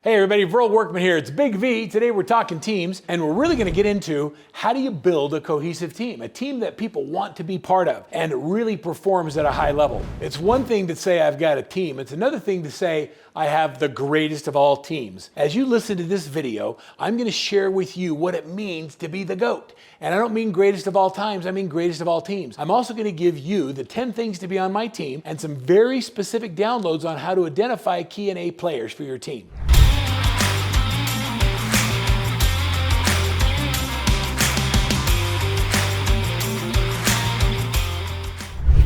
Hey everybody, Verl Workman here. It's Big V. Today we're talking teams, and we're really going to get into how do you build a cohesive team, a team that people want to be part of and really performs at a high level. It's one thing to say I've got a team. It's another thing to say I have the greatest of all teams. As you listen to this video, I'm going to share with you what it means to be the GOAT. And I don't mean greatest of all times, I mean greatest of all teams. I'm also going to give you the 10 things to be on my team and some very specific downloads on how to identify key and A players for your team.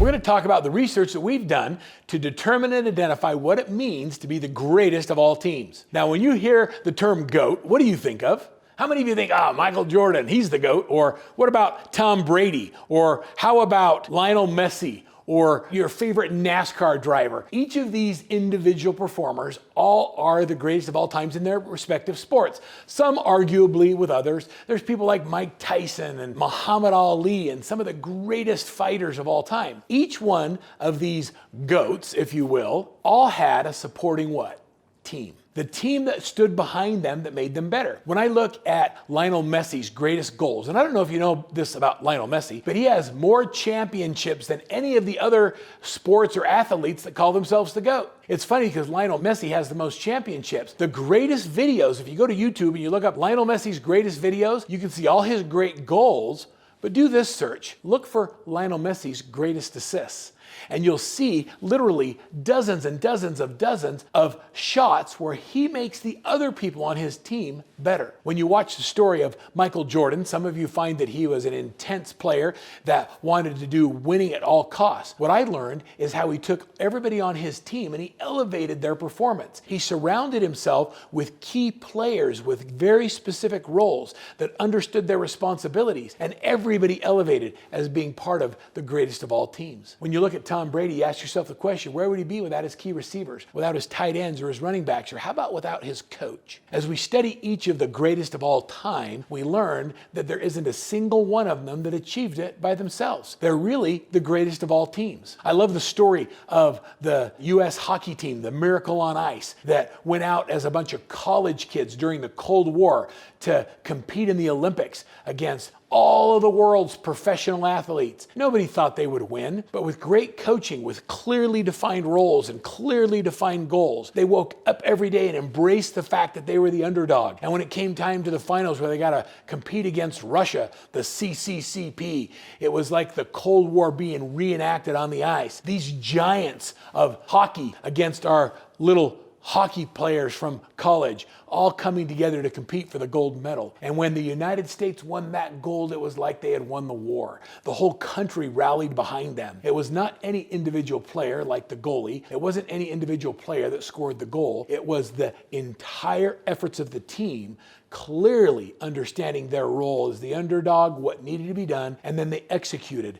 We're going to talk about the research that we've done to determine and identify what it means to be the greatest of all teams. Now, when you hear the term GOAT, what do you think of? How many of you think, Michael Jordan, he's the GOAT? Or what about Tom Brady? Or how about Lionel Messi? Or your favorite NASCAR driver? Each of these individual performers all are the greatest of all times in their respective sports. Some arguably with others. There's people like Mike Tyson and Muhammad Ali and some of the greatest fighters of all time. Each one of these GOATs, if you will, all had a supporting what? Team. The team that stood behind them that made them better. When I look at Lionel Messi's greatest goals, and I don't know if you know this about Lionel Messi, but he has more championships than any of the other sports or athletes that call themselves the GOAT. It's funny because Lionel Messi has the most championships. The greatest videos, if you go to YouTube and you look up Lionel Messi's greatest videos, you can see all his great goals, but do this search. Look for Lionel Messi's greatest assists. And you'll see literally dozens and dozens of shots where he makes the other people on his team better. When you watch the story of Michael Jordan, some of you find that he was an intense player that wanted to do winning at all costs. What I learned is how he took everybody on his team and he elevated their performance. He surrounded himself with key players with very specific roles that understood their responsibilities, and everybody elevated as being part of the greatest of all teams. When you look at Tom Brady, you ask yourself the question, where would he be without his key receivers, without his tight ends or his running backs, or how about without his coach? As we study each of the greatest of all time, we learned that there isn't a single one of them that achieved it by themselves. They're really the greatest of all teams. I love the story of the U.S. hockey team, the Miracle on Ice, that went out as a bunch of college kids during the Cold War to compete in the Olympics against all of the world's professional athletes. Nobody thought they would win, but with great coaching, with clearly defined roles and clearly defined goals, they woke up every day and embraced the fact that they were the underdog. And when it came time to the finals where they got to compete against Russia, the CCCP, it was like the Cold War being reenacted on the ice. These giants of hockey against our little hockey players from college, all coming together to compete for the gold medal. And when the United States won that gold, it was like they had won the war. The whole country rallied behind them. It was not any individual player like the goalie. It wasn't any individual player that scored the goal. It was the entire efforts of the team clearly understanding their role as the underdog, what needed to be done, and then they executed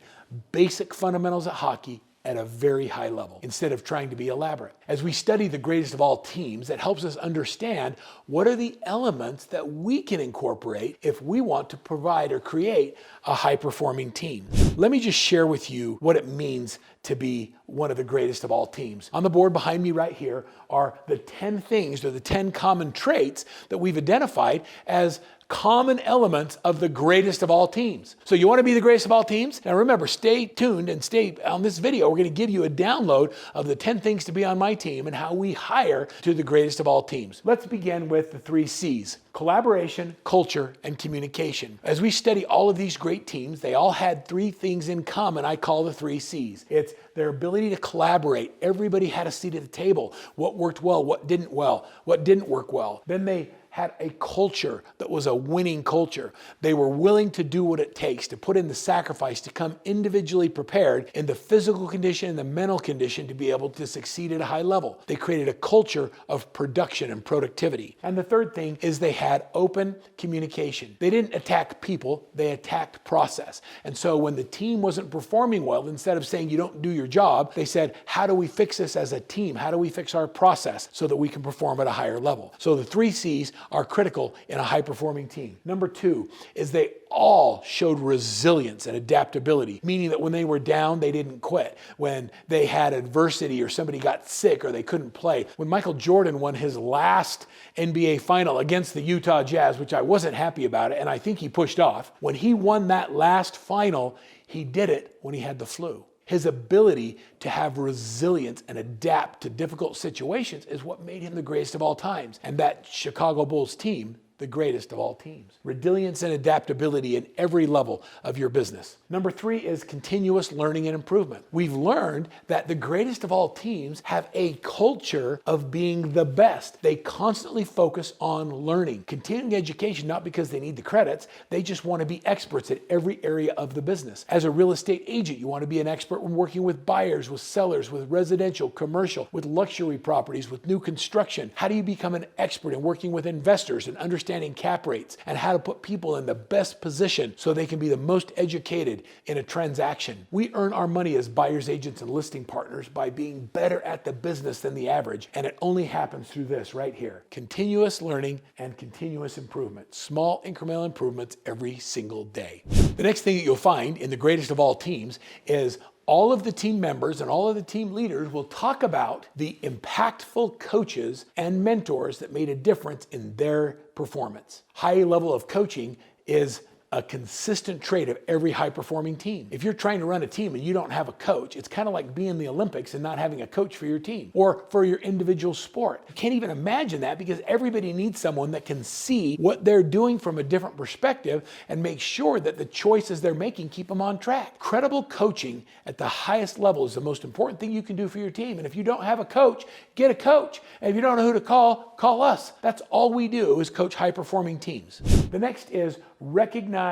basic fundamentals of hockey at a very high level, instead of trying to be elaborate. As we study the greatest of all teams, it helps us understand what are the elements that we can incorporate if we want to provide or create a high-performing team. Let me just share with you what it means to be one of the greatest of all teams. On the board behind me right here are the 10 things, or the 10 common traits that we've identified as common elements of the greatest of all teams. So you want to be the greatest of all teams? Now remember, stay tuned and stay on this video. We're going to give you a download of the 10 things to be on my team and how we hire to the greatest of all teams. Let's begin with the 3 C's. Collaboration, culture, and communication. As we study all of these great teams, they all had 3 things in common I call the 3 C's. It's their ability to collaborate. Everybody had a seat at the table. What worked well, what didn't work well. Then they had a culture that was a winning culture. They were willing to do what it takes, to put in the sacrifice, to come individually prepared in the physical condition and the mental condition to be able to succeed at a high level. They created a culture of production and productivity. And the third thing is they had open communication. They didn't attack people, they attacked process. And so when the team wasn't performing well, instead of saying you don't do your job, they said, how do we fix this as a team? How do we fix our process so that we can perform at a higher level? So the 3 C's are critical in a high-performing team. Number 2 is they all showed resilience and adaptability, meaning that when they were down, they didn't quit. When they had adversity or somebody got sick or they couldn't play. When Michael Jordan won his last NBA final against the Utah Jazz, which I wasn't happy about it, and I think he pushed off, when he won that last final, he did it when he had the flu. His ability to have resilience and adapt to difficult situations is what made him the greatest of all times. And that Chicago Bulls team, the greatest of all teams. Resilience and adaptability in every level of your business. Number 3 is continuous learning and improvement. We've learned that the greatest of all teams have a culture of being the best. They constantly focus on learning. Continuing education, not because they need the credits, they just want to be experts at every area of the business. As a real estate agent, you want to be an expert when working with buyers, with sellers, with residential, commercial, with luxury properties, with new construction. How do you become an expert in working with investors and understanding cap rates and how to put people in the best position so they can be the most educated in a transaction? We earn our money as buyers, agents, and listing partners by being better at the business than the average. And it only happens through this right here. Continuous learning and continuous improvement. Small incremental improvements every single day. The next thing that you'll find in the greatest of all teams is all of the team members and all of the team leaders will talk about the impactful coaches and mentors that made a difference in their performance. High level of coaching is a consistent trait of every high-performing team. If you're trying to run a team and you don't have a coach, it's kind of like being in the Olympics and not having a coach for your team or for your individual sport. You can't even imagine that because everybody needs someone that can see what they're doing from a different perspective and make sure that the choices they're making keep them on track. Credible coaching at the highest level is the most important thing you can do for your team. And if you don't have a coach, get a coach. And if you don't know who to call us. That's all we do is coach high-performing teams. The next is recognize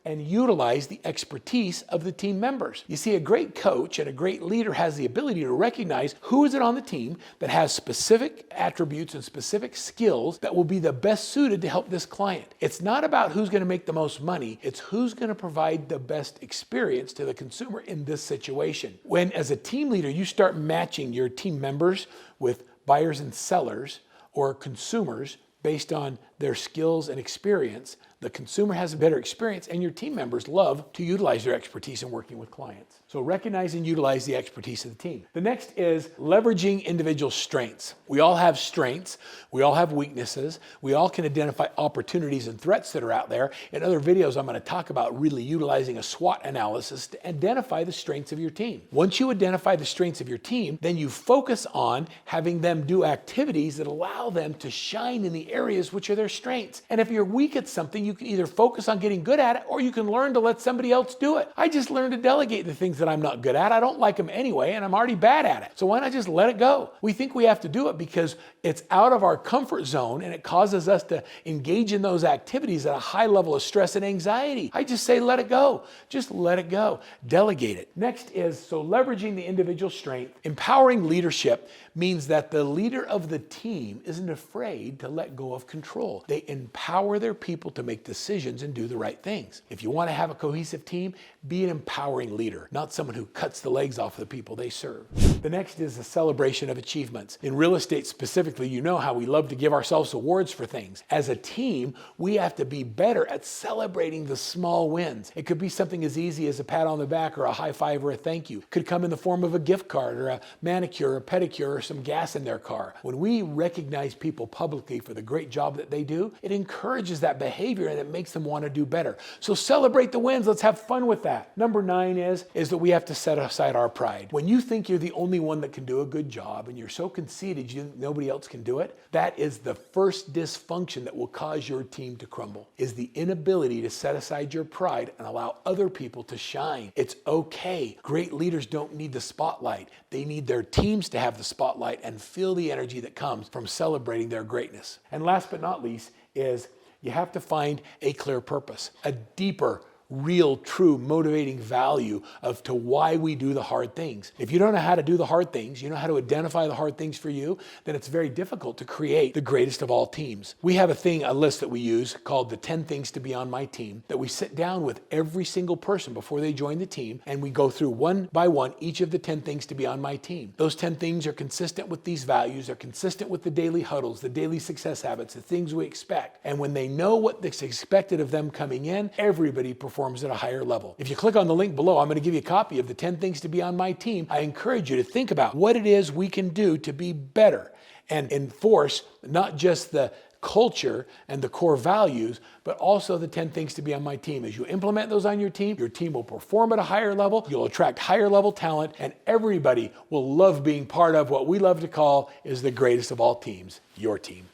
and utilize the expertise of the team members. You see, a great coach and a great leader has the ability to recognize who is it on the team that has specific attributes and specific skills that will be the best suited to help this client. It's not about who's going to make the most money, it's who's going to provide the best experience to the consumer in this situation. When, as a team leader, you start matching your team members with buyers and sellers or consumers based on their skills and experience, the consumer has a better experience and your team members love to utilize their expertise in working with clients. So recognize and utilize the expertise of the team. The next is leveraging individual strengths. We all have strengths. We all have weaknesses. We all can identify opportunities and threats that are out there. In other videos, I'm going to talk about really utilizing a SWOT analysis to identify the strengths of your team. Once you identify the strengths of your team, then you focus on having them do activities that allow them to shine in the areas which are their strengths. And if you're weak at something, you can either focus on getting good at it or you can learn to let somebody else do it. I just learned to delegate the things that I'm not good at. I don't like them anyway, and I'm already bad at it. So why not just let it go? We think we have to do it because it's out of our comfort zone and it causes us to engage in those activities at a high level of stress and anxiety. I just say let it go. Just let it go. Delegate it. Next is leveraging the individual strength. Empowering leadership means that the leader of the team isn't afraid to let go of control. They empower their people to make decisions and do the right things. If you want to have a cohesive team, be an empowering leader, not someone who cuts the legs off of the people they serve. The next is the celebration of achievements. In real estate specifically, you know how we love to give ourselves awards for things. As a team, we have to be better at celebrating the small wins. It could be something as easy as a pat on the back or a high five or a thank you. It could come in the form of a gift card or a manicure or pedicure or some gas in their car. When we recognize people publicly for the great job that they do, it encourages that behavior and it makes them want to do better. So celebrate the wins. Let's have fun with that. Number 9 is that we have to set aside our pride. When you think you're the only one that can do a good job and you're so conceited you think nobody else can do it, that is the first dysfunction that will cause your team to crumble, is the inability to set aside your pride and allow other people to shine. It's okay. Great leaders don't need the spotlight. They need their teams to have the spotlight and feel the energy that comes from celebrating their greatness. And last but not least is you have to find a clear purpose, a deeper real, true, motivating value of to why we do the hard things. If you don't know how to do the hard things, you know how to identify the hard things for you, then it's very difficult to create the greatest of all teams. We have a list that we use called the 10 things to be on my team, that we sit down with every single person before they join the team, and we go through one by one each of the 10 things to be on my team. Those 10 things are consistent with these values, they're consistent with the daily huddles, the daily success habits, the things we expect. And when they know what is expected of them coming in, everybody performs at a higher level. If you click on the link below, I'm going to give you a copy of the 10 things to be on my team. I encourage you to think about what it is we can do to be better and enforce not just the culture and the core values, but also the 10 things to be on my team. As you implement those on your team will perform at a higher level, you'll attract higher level talent, and everybody will love being part of what we love to call is the greatest of all teams, your team.